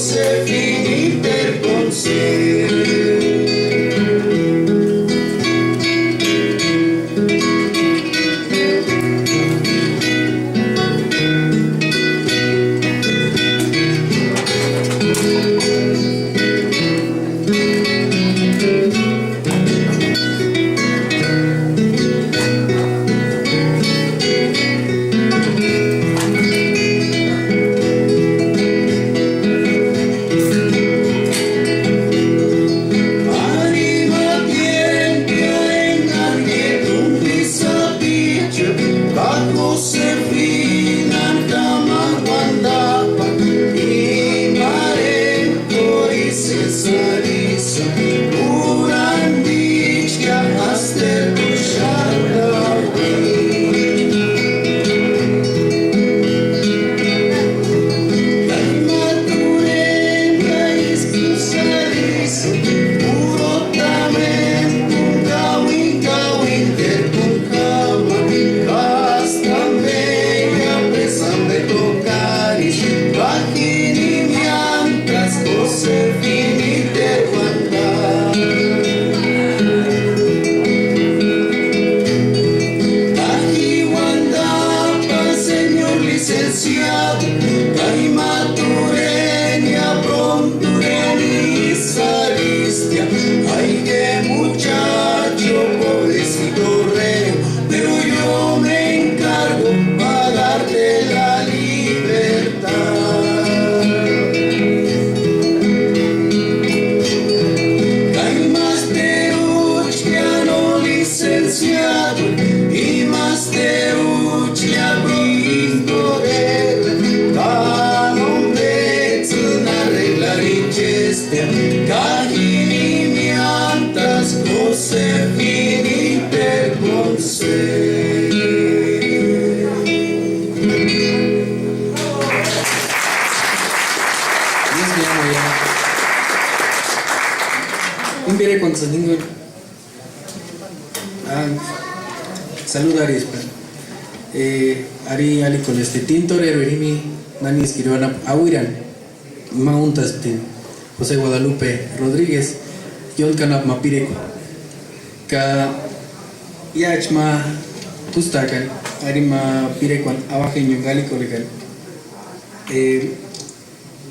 cose finite con sé. Saluda Aris, Ari ali con este tintorero y nani escriban a Uiran, Mauntas tin José Guadalupe Rodríguez, Yon Canap Mapireco, Ka Yachma Tustakan, Arima Pirecuan, Abajeño Gálico legal,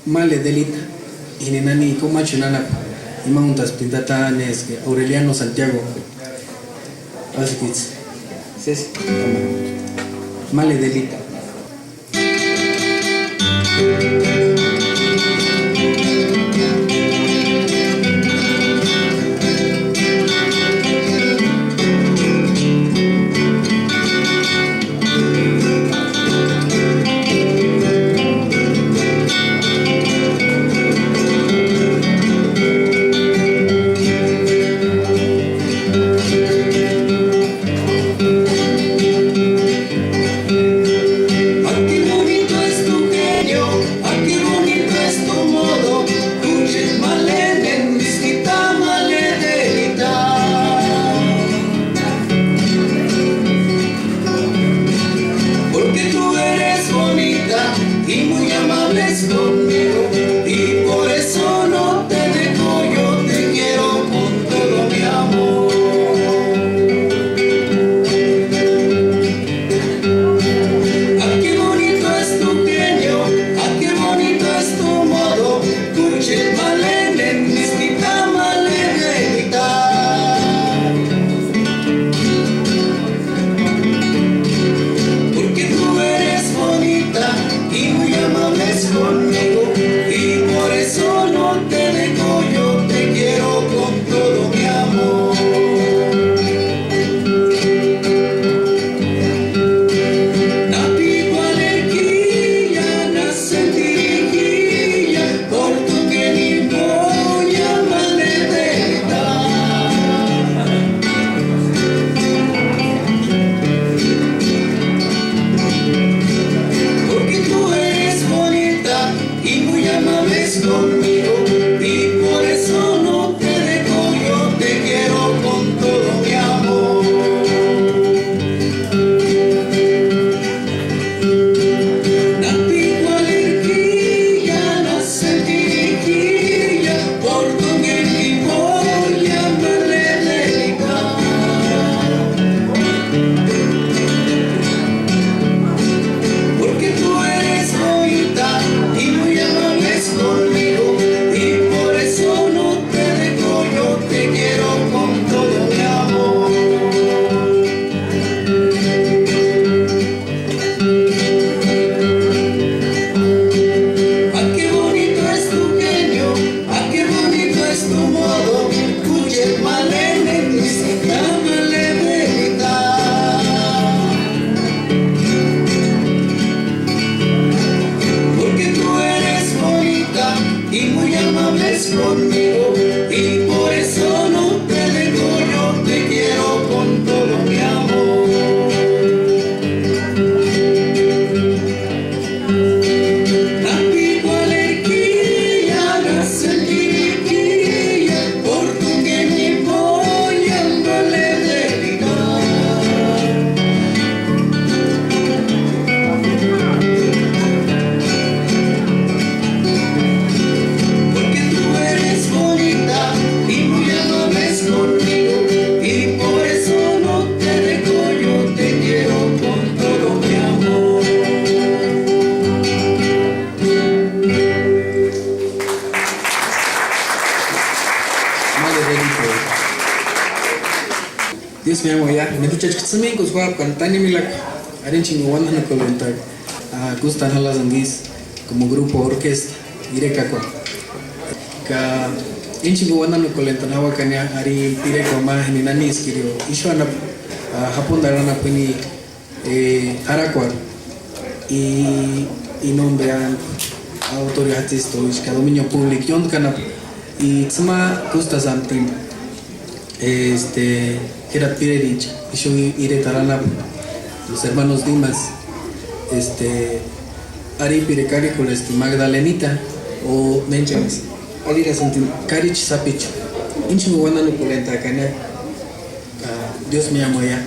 Male Delita, y Nani Comachunana, y Mauntas Pintatanes, Aureliano Santiago, Askits. Male Delita. Aquí Dios me llamo ya. Me escuchas que también con su cantani milak. Aren chingo wanda no comentar. Gustan a las anguis como grupo orquesta. Ireka kwa. Ka chingo wanda no comentar hawa kanya ari pire kwa ma ni nani skirio. Isho ana Japón darana puni Araquar y nombrean autoridades que dominio público yon canap y tsma gusta santin era Pirerich y yo iré tarana los hermanos Dimas Ari Pirecari con Magdalenita o Menchanes Alira santin Karich Sapicho inchingo wanda no polenta cana Dios me amo ya.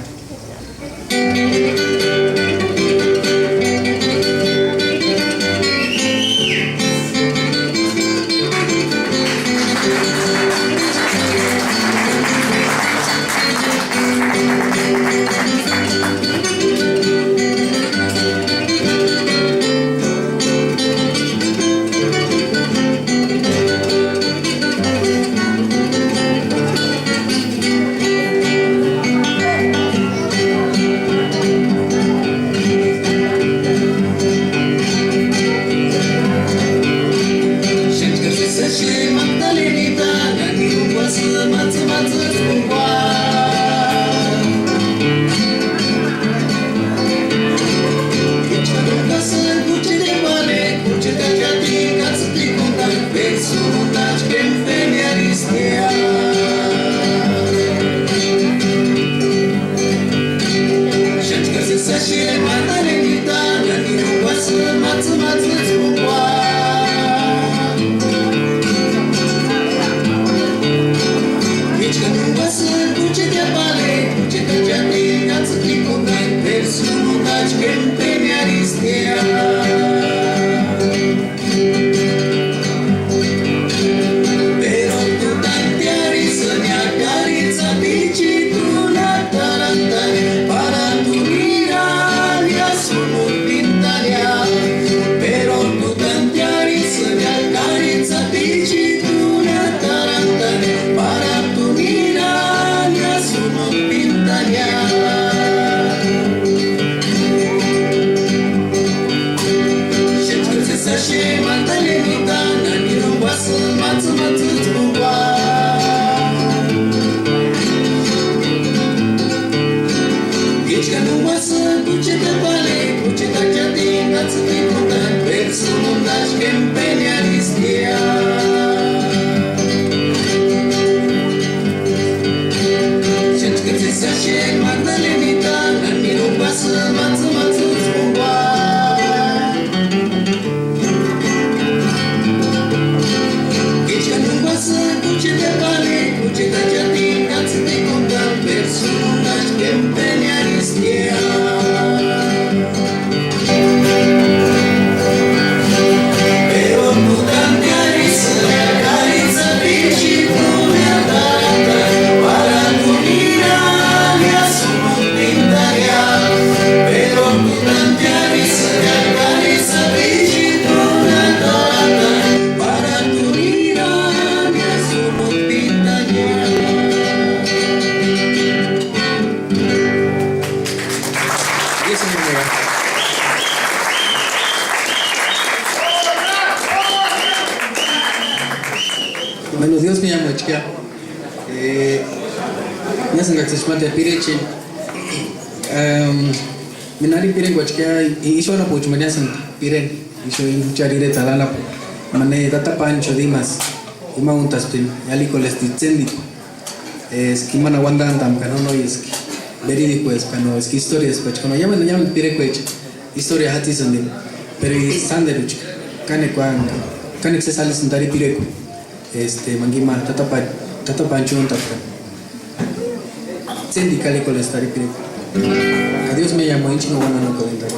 Bueno, Dios me llama chica. Ya se engañó pireche. Minari piren chica y yo no puedo mañana sen piren. Y yo inchari de talala. Mane data pancho dimas. Ima untas pin. Yali colestitzendi. Es que mana wanda antam cano no es que. Verídico es cano es que historias pues cuando llaman pire cuecha. Historia hati sendin. Pero y sanderuch. Cane cuan. Cane se sale sentari pireco. Mangima tata panchon tata sindicali con estar y adiós me llamo inchino bueno no comentar